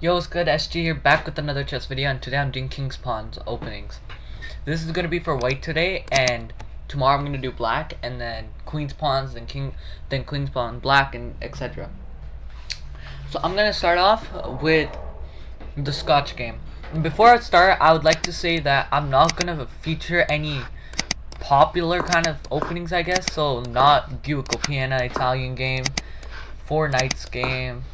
Yo, what's good? SG here, back with another chess video, and today I'm doing King's Pawns openings. This is gonna be for white today, and tomorrow I'm gonna do black, and then Queen's Pawns, then Queen's Pawn black, and etc. So I'm gonna start off with the Scotch game. And before I start, I would like to say that I'm not gonna feature any popular kind of openings, I guess. So not Buick Piana Italian game, 4 Knights game,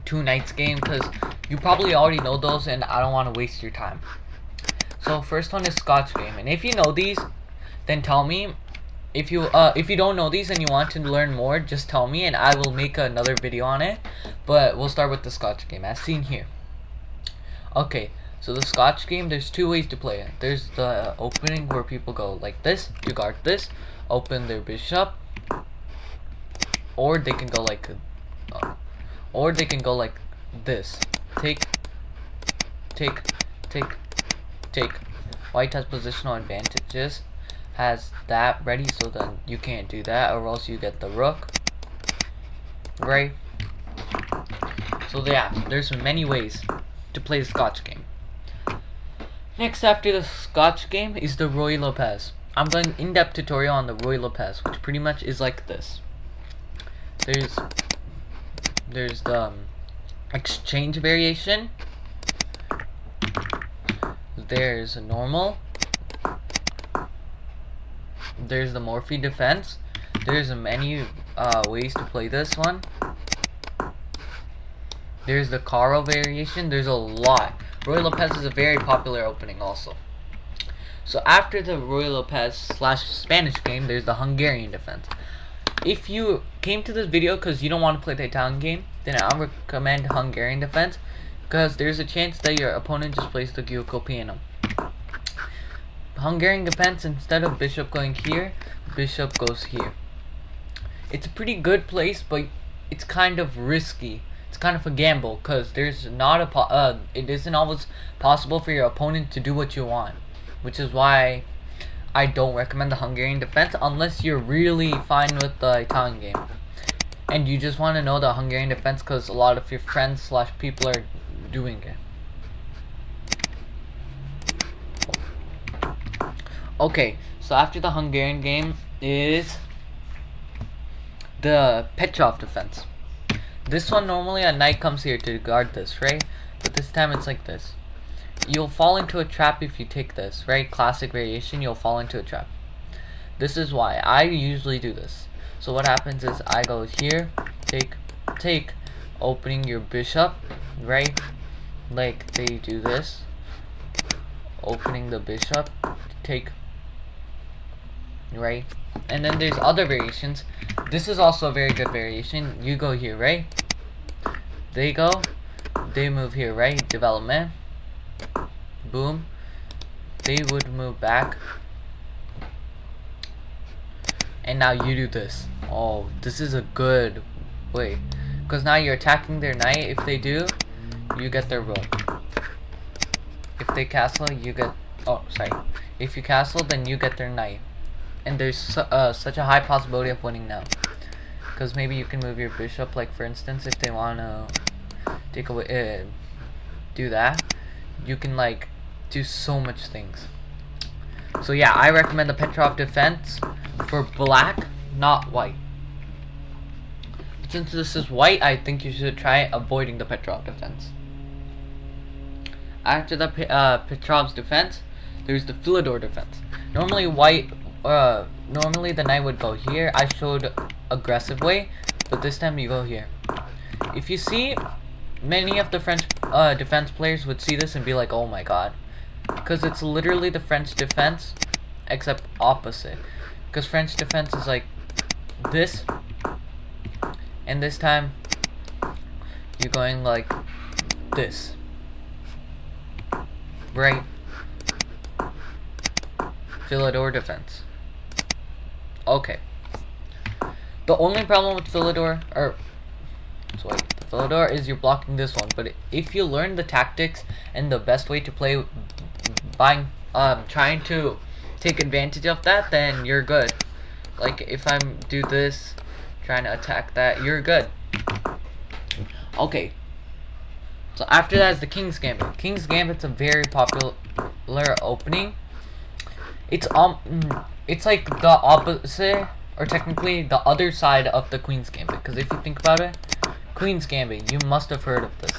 2 Knights game, because you probably already know those and I don't want to waste your time. So first one is Scotch game, and if you know these, then tell me. If you don't know these and you want to learn more, just tell me and I will make another video on it. But we'll start with the Scotch game as seen here. Okay, so the Scotch game, there's 2 ways to play it. There's the opening where people go like this, you guard this, open their bishop, or they can go like this. Take. White has positional advantages, has that ready, so then you can't do that, or else you get the rook, right? So yeah, there's many ways to play the Scotch game. Next after the Scotch game is the Ruy Lopez. I'm going in-depth tutorial on the Ruy Lopez, which pretty much is like this. There's the exchange variation, there's a normal, there's the Morphy defense, there's many ways to play this one, there's the Caro variation, there's a lot. Ruy Lopez is a very popular opening also. So after the Ruy Lopez / Spanish game, there's the Hungarian defense. If you came to this video because you don't want to play the Italian game, then I'll recommend Hungarian defense, because there's a chance that your opponent just plays the Giuco Piano. Hungarian defense, instead of bishop going here, bishop goes here. It's a pretty good place, but it's kind of risky. It's kind of a gamble, because there's not it isn't always possible for your opponent to do what you want, which is why I don't recommend the Hungarian defense unless you're really fine with the Italian game and you just want to know the Hungarian defense because a lot of your friends / people are doing it. Okay, so after the Hungarian game is the Petrov defense. This one, normally a knight comes here to guard this, right? But this time it's like this. You'll fall into a trap if you take this, right? Classic variation, you'll fall into a trap. This is why I usually do this. So what happens is I go here, take, opening your bishop, right? Like they do this, opening the bishop, take, right? And then there's other variations. This is also a very good variation. You go here, right? They go, they move here, right? Development. Boom. They would move back. And now you do this. Oh, this is a good way. Because now you're attacking their knight. If they do, you get their rook. If they castle, you get... Oh, sorry. If you castle, then you get their knight. And there's such a high possibility of winning now. Because maybe you can move your bishop, like for instance, if they want to take away... do that. You can like do so much things. So yeah, I recommend the Petrov defense for black, not white. Since this is white, I think you should try avoiding the Petrov defense. After the Petrov's defense, there's the Philidor defense. Normally normally the knight would go here. I showed aggressive way, but this time you go here. If you see, many of the French defense players would see this and be like, oh my god. Because it's literally the French defense, except opposite. Because French defense is like this. And this time, you're going like this. Right? Philidor defense. Okay. The only problem with Philidor, Philidor is you're blocking this one, but if you learn the tactics and the best way to play by trying to take advantage of that, then you're good. Like if I do this, trying to attack that, you're good. Okay. So after that is the King's Gambit. King's Gambit's a very popular opening. It's like the opposite, or technically the other side of the Queen's Gambit. Because if you think about it, Queen's Gambit, you must have heard of this.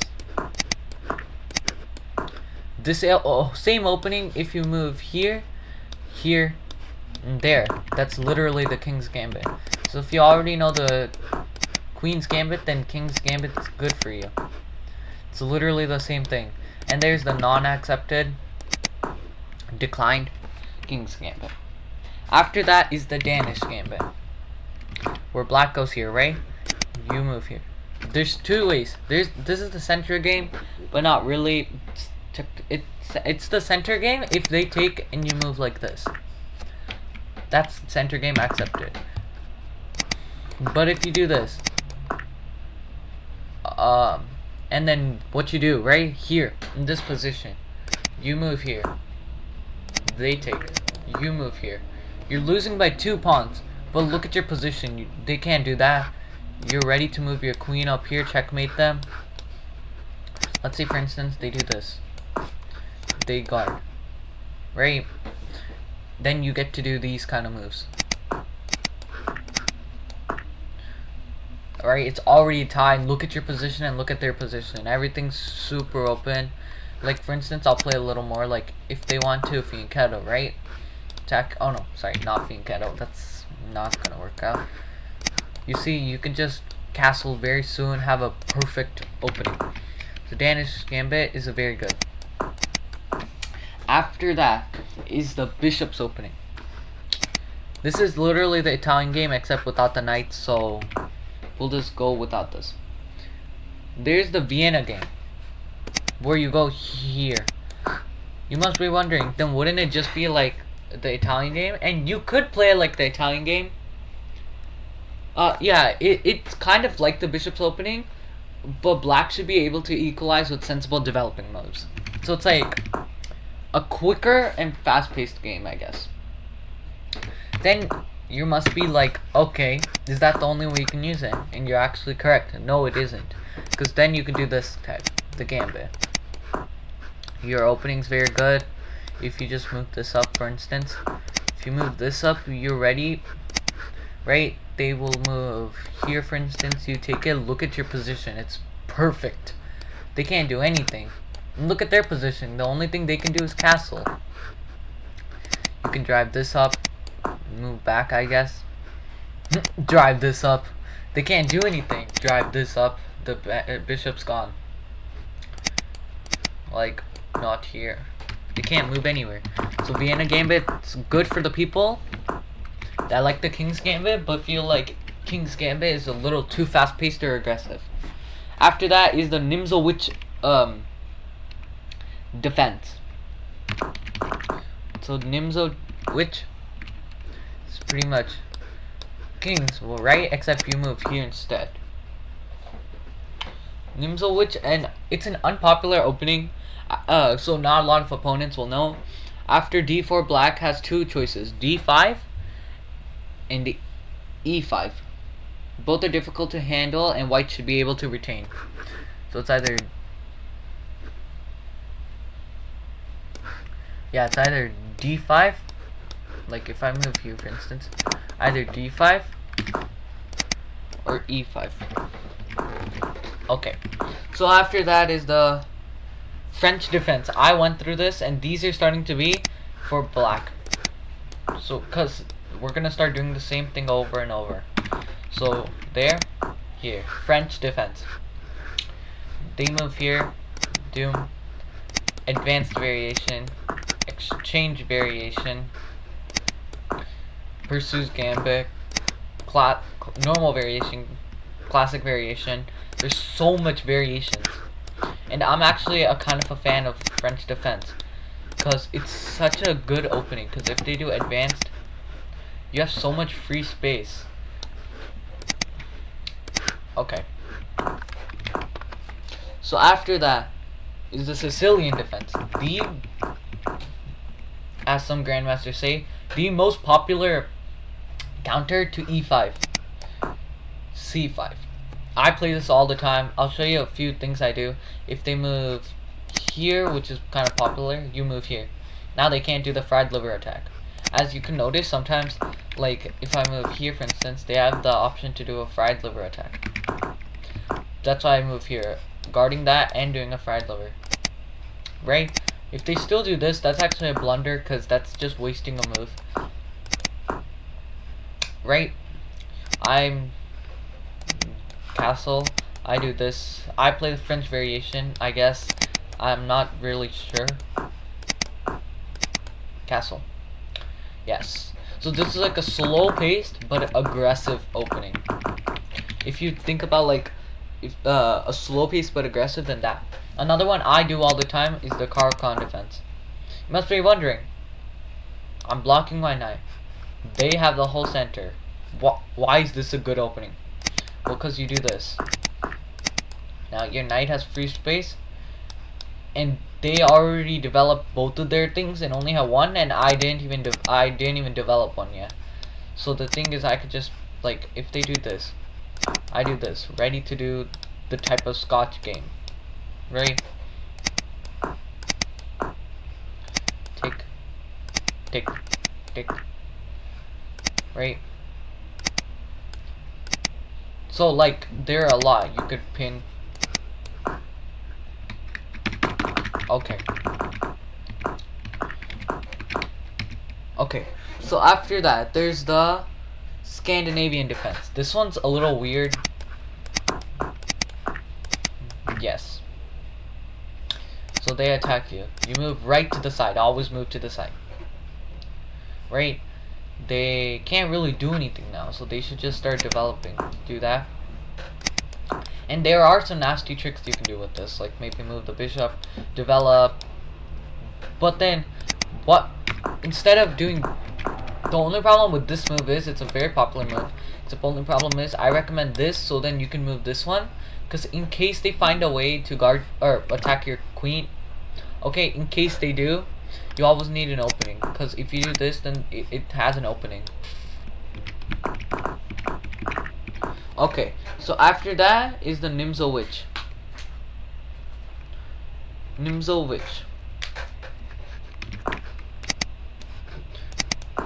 This same opening, if you move here, here, and there, that's literally the King's Gambit. So if you already know the Queen's Gambit, then King's Gambit is good for you. It's literally the same thing. And there's the non-accepted, declined King's Gambit. After that is the Danish Gambit, where black goes here, right? You move here. There's two ways. This is the center game, but not really. It's the center game if they take and you move like this. That's center game accepted. But if you do this, and then what you do right here in this position, you move here. They take. You move here. You're losing by 2 pawns, but look at your position. They can't do that. You're ready to move your queen up here, checkmate them. Let's say, for instance, they do this. They guard, right? Then you get to do these kind of moves. Alright, it's already tied. Look at your position and look at their position. Everything's super open. Like, for instance, I'll play a little more. Like, if they want to, Fianchetto, right? Attack. Oh no, sorry, not Fianchetto. That's not gonna work out. You see, you can just castle very soon, have a perfect opening. The Danish Gambit is a very good. After that is the Bishop's opening. This is literally the Italian game except without the knights, so we'll just go without this. There's the Vienna game, where you go here. You must be wondering, then wouldn't it just be like the Italian game? And you could play it like the Italian game. Yeah, it's kind of like the Bishop's opening, but black should be able to equalize with sensible developing moves. So it's like a quicker and fast-paced game, I guess. Then you must be like, okay, is that the only way you can use it? And you're actually correct. No, it isn't. Because then you can do this type, the Gambit. Your opening's very good. If you just move this up, for instance. If you move this up, you're ready. Right? They will move here, for instance. You take it, look at your position. It's perfect. They can't do anything. And look at their position. The only thing they can do is castle. You can drive this up. Move back, I guess. Drive this up. They can't do anything. Drive this up. The bishop's gone. Like, not here. They can't move anywhere. So Vienna Gambit's good for the people that like the King's Gambit, but feel like King's Gambit is a little too fast-paced or aggressive. After that is the Nimzowitsch defense. So Nimzowitsch is pretty much kings, well, right? Except you move here instead. Nimzowitsch, and it's an unpopular opening, so not a lot of opponents will know. After d4, black has two choices, d5 and e5. Both are difficult to handle, and white should be able to retain. So it's either d5, like if I move here, for instance, either d5 or e5. Okay, so after that is the French defense. I went through this, and these are starting to be for black. So, because we're going to start doing the same thing over and over. So, there, here, French defense. They move here, do advanced variation, exchange variation, pursues gambit, normal variation, classic variation. There's so much variations. And I'm actually a kind of a fan of French defense, because it's such a good opening, because if they do advanced, you have so much free space. Okay. So after that is the Sicilian defense. As some grandmasters say, the most popular counter to e5, c5. I play this all the time. I'll show you a few things I do. If they move here, which is kind of popular, you move here. Now they can't do the fried liver attack. As you can notice, sometimes, like, if I move here, for instance, they have the option to do a fried liver attack. That's why I move here, guarding that and doing a fried liver. Right? If they still do this, that's actually a blunder, because that's just wasting a move. Right? I'm castle. I do this. I play the French variation, I guess. I'm not really sure. Castle. Yes. So this is like a slow-paced but aggressive opening. If you think about like a slow-paced but aggressive, then that. Another one I do all the time is the Caro-Kann defense. You must be wondering. I'm blocking my knight. They have the whole center. Why is this a good opening? Well, because you do this. Now your knight has free space, and they already developed both of their things and only have one, and I didn't even develop one yet. So the thing is, I could just, like, if they do this, I do this, ready to do the type of Scotch game, right? Tick, right? So like there are a lot you could pin. Okay. So after that, there's the Scandinavian defense. This one's a little weird. Yes. So they attack you. You move right to the side. Always move to the side. Right? They can't really do anything now, so they should just start developing. Do that. And there are some nasty tricks you can do with this, like maybe move the bishop, develop. But then, what? Instead of doing, the only problem with this move is it's a very popular move. The only problem is I recommend this, so then you can move this one, because in case they find a way to guard or attack your queen, okay, in case they do, you always need an opening, because if you do this, then it has an opening. Okay, so after that is the Nimzo Witch.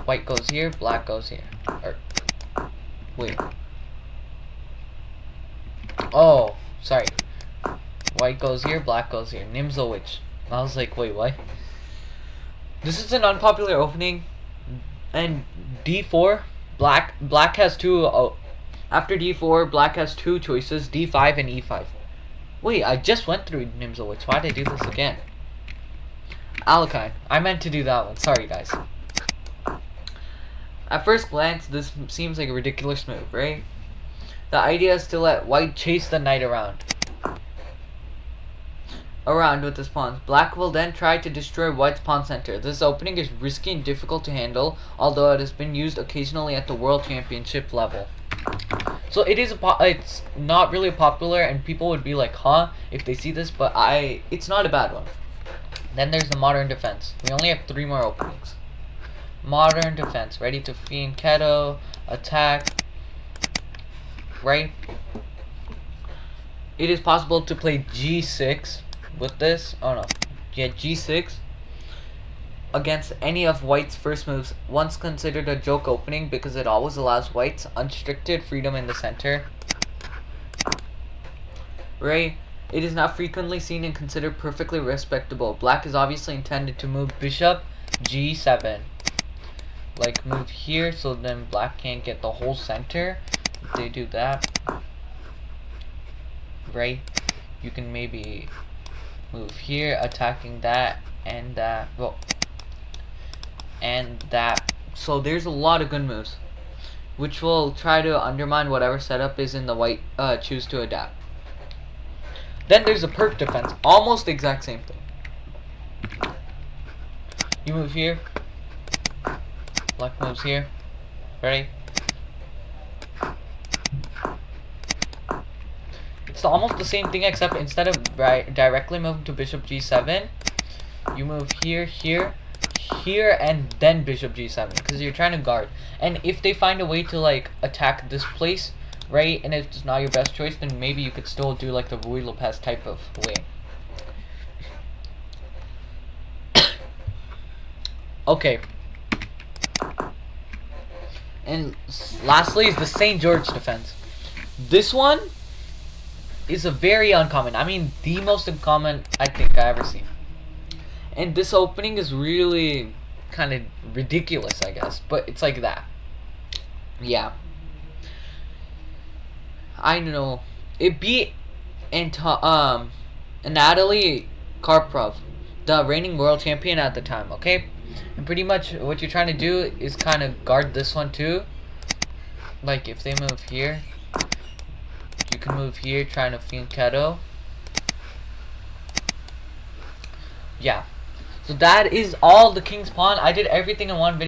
White goes here, black goes here. Or, wait. Oh, sorry. White goes here, black goes here. Nimzo Witch. I was like, wait, what? This is an unpopular opening. And D4, black has two. After D4, black has two choices, D5 and E5. Wait, I just went through Nimzo Witch. Why did I do this again? Alekhine. I meant to do that one. Sorry, guys. At first glance, this seems like a ridiculous move, right? The idea is to let white chase the knight around with his pawns. Black will then try to destroy white's pawn center. This opening is risky and difficult to handle, although it has been used occasionally at the World Championship level. So it's not really popular, and people would be like, huh, if they see this, but it's not a bad one. Then there's the modern defense. We only have 3 more openings. Modern defense, ready to fianchetto, attack, right? It is possible to play G6 with this. Oh no, yeah, G6 against any of white's first moves, once considered a joke opening because it always allows white's unrestricted freedom in the center. Right? It is not frequently seen and considered perfectly respectable. Black is obviously intended to move bishop G7. Like move here so then black can't get the whole center. If they do that, right? You can maybe move here, attacking that and that. Well, and that. So there's a lot of good moves, which will try to undermine whatever setup is in the white choose to adapt. Then there's a perk defense, almost the exact same thing. You move here, black moves here, ready? It's almost the same thing, except instead of directly moving to bishop G7, you move here, here, here, and then bishop G7, because you're trying to guard. And if they find a way to like attack this place right? And if it's not your best choice, then maybe you could still do like the Rui Lopez type of way. Okay. And lastly is the St. George defense. This one is a very uncommon. I mean, the most uncommon I think I ever seen. And this opening is really kind of ridiculous, I guess. But it's like that. Yeah. I know. It beat Natalie Karpov, the reigning world champion at the time, okay? And pretty much what you're trying to do is kind of guard this one too. Like if they move here, you can move here trying to Fianchetto. Yeah. So that is all the King's Pawn. I did everything in one video.